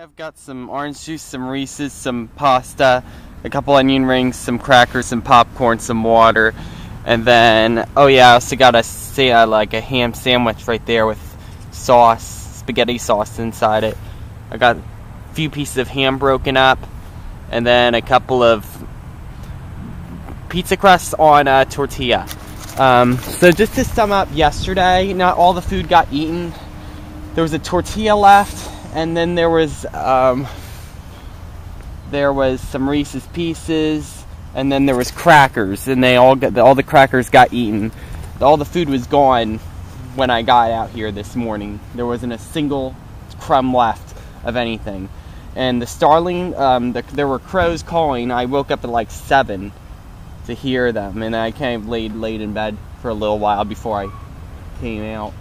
I've got some orange juice, some Reese's, some pasta, a couple onion rings, some crackers, some popcorn, some water, and then, oh yeah, I also got like a ham sandwich right there with sauce, spaghetti sauce inside it. I got a few pieces of ham broken up, and then a couple of pizza crusts on a tortilla. So just to sum up yesterday, not all the food got eaten. There was a tortilla left, and then there was some Reese's Pieces, and then there was crackers, and all the crackers got eaten. All the food was gone when I got out here this morning. There wasn't a single crumb left of anything. And the starling, there were crows calling. I woke up at like 7 to hear them, and I kind of laid in bed for a little while before I came out.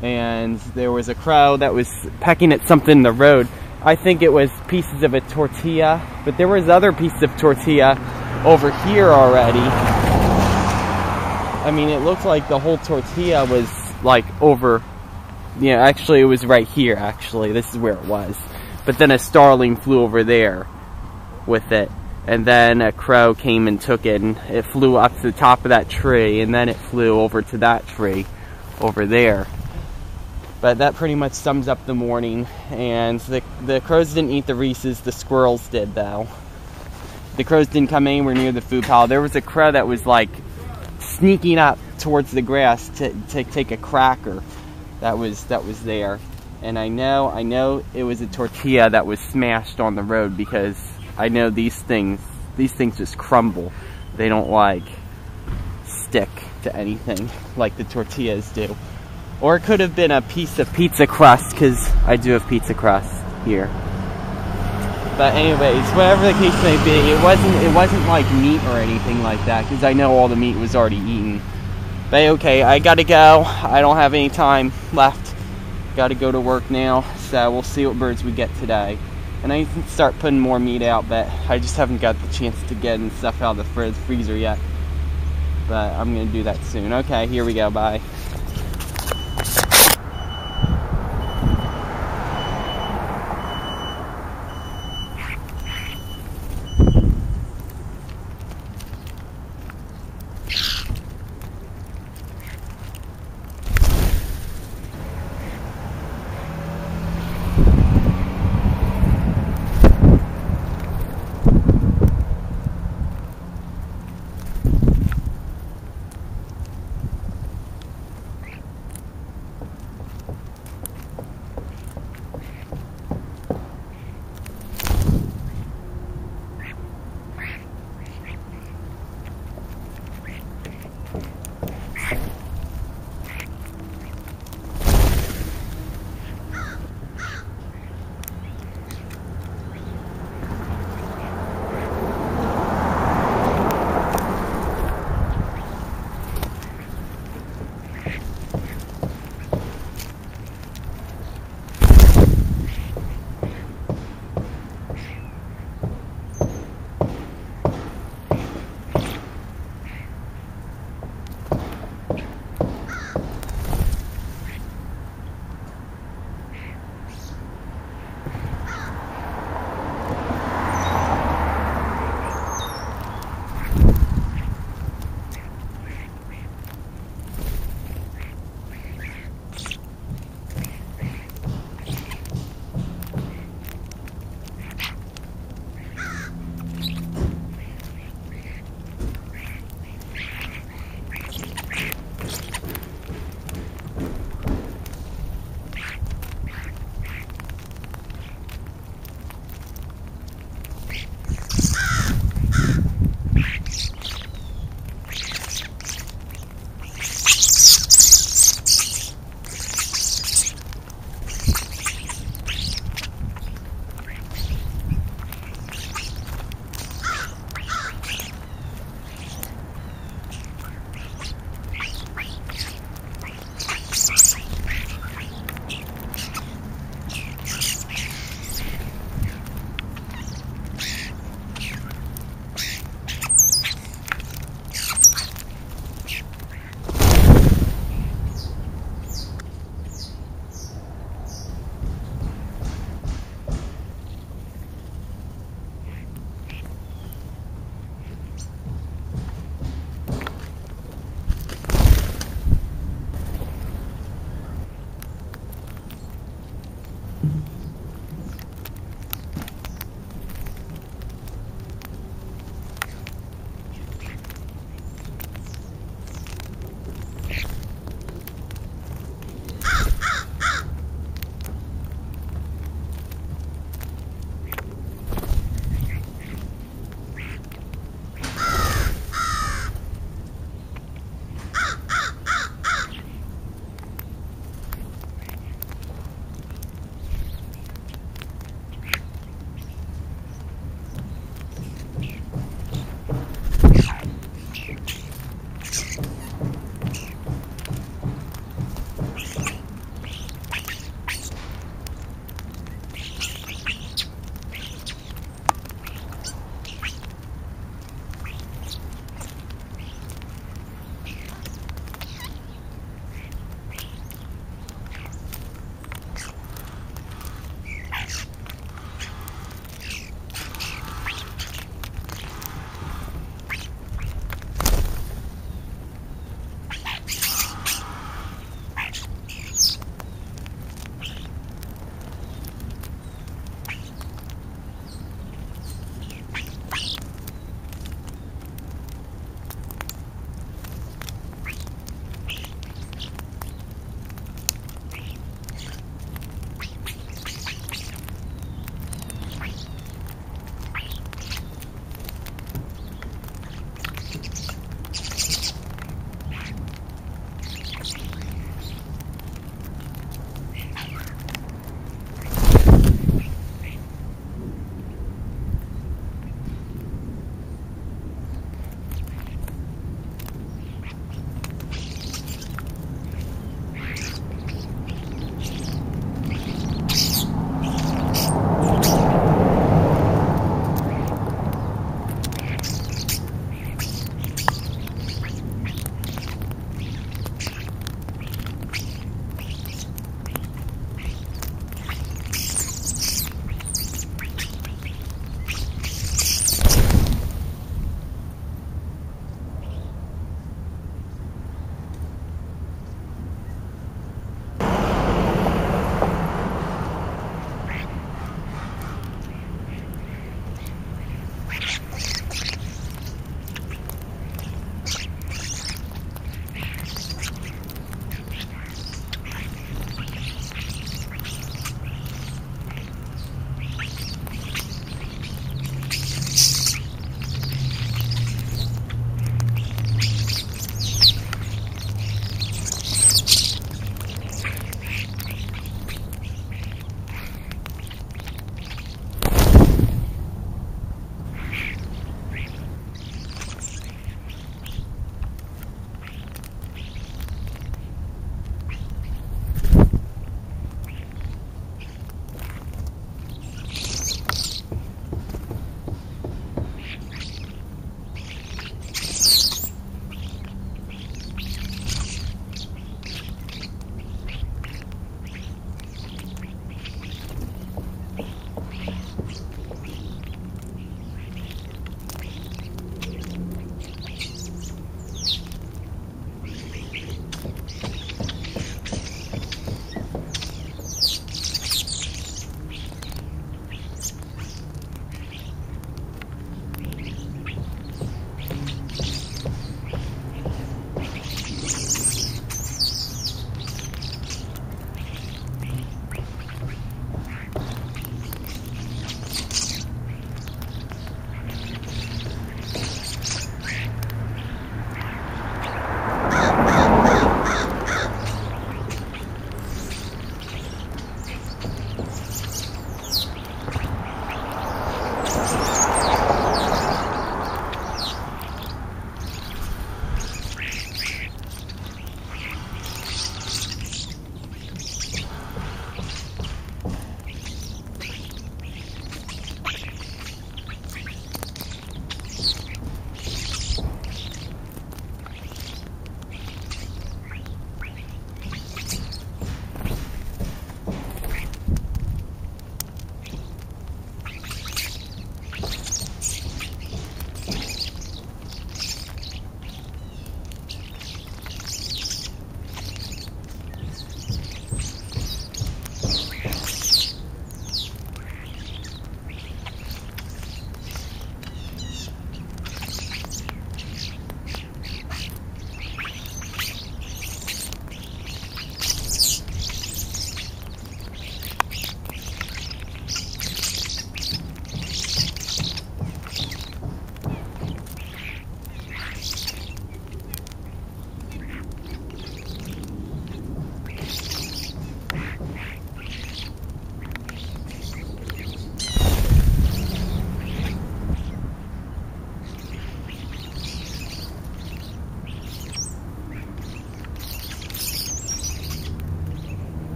And there was a crow that was pecking at something in the road. I think it was pieces of a tortilla, but there was other pieces of tortilla over here already. I mean, it looked like the whole tortilla was like over, yeah, actually it was right here, actually. This is where it was. But then a starling flew over there with it, and then a crow came and took it, and it flew up to the top of that tree, and then it flew over to that tree over there. But that pretty much sums up the morning. And the crows didn't eat the Reese's, the squirrels did though. The crows didn't come anywhere near the food pile. There was a crow that was like sneaking up towards the grass to take a cracker that was there. And I know it was a tortilla that was smashed on the road, because I know these things just crumble. They don't like stick to anything like the tortillas do. Or it could have been a piece of pizza crust, because I do have pizza crust here. But anyways, whatever the case may be, it wasn't like meat or anything like that, because I know all the meat was already eaten. But okay, I gotta go. I don't have any time left. Gotta go to work now, so we'll see what birds we get today. And I can start putting more meat out, but I just haven't got the chance to get any stuff out of the freezer yet. But I'm gonna do that soon. Okay, here we go, bye.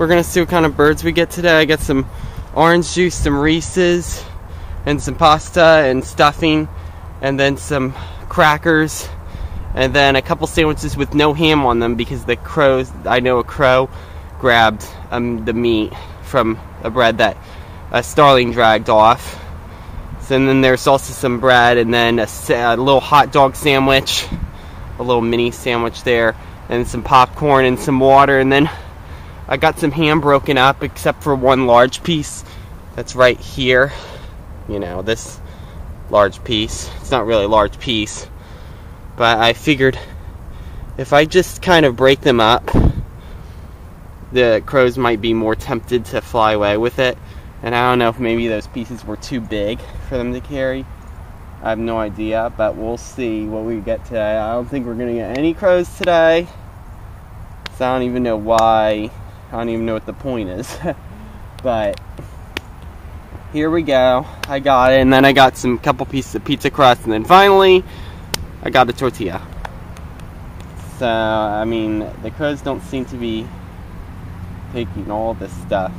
we're gonna see what kind of birds we get today. I got some orange juice, some Reese's, and some pasta and stuffing, and then some crackers, and then a couple sandwiches with no ham on them because the crows, I know a crow grabbed the meat from a bread that a starling dragged off. So, and then there's also some bread, and then a little hot dog sandwich, a little mini sandwich there, and some popcorn and some water. And then I got some ham broken up except for one large piece that's right here. You know, this large piece. It's not really a large piece, but I figured if I just kind of break them up, the crows might be more tempted to fly away with it. And I don't know if maybe those pieces were too big for them to carry. I have no idea, but we'll see what we get today. I don't think we're going to get any crows today. So I don't even know why. I don't even know what the point is. But here we go. I got it, and then I got some couple pieces of pizza crust, and then finally I got a tortilla. So, I mean, the crows don't seem to be taking all this stuff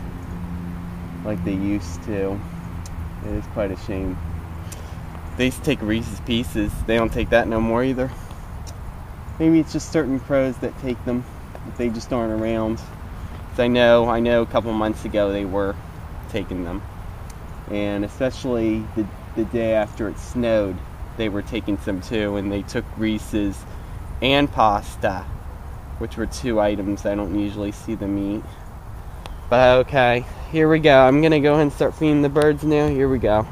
like they used to. It is quite a shame. They used to take Reese's Pieces. They don't take that no more either. Maybe it's just certain crows that take them, but they just aren't around. 'Cause I know a couple months ago they were taking them, and especially the day after it snowed, they were taking some too, and they took Reese's and pasta, which were two items I don't usually see them eat. But okay, here we go. I'm gonna go ahead and start feeding the birds now. Here we go.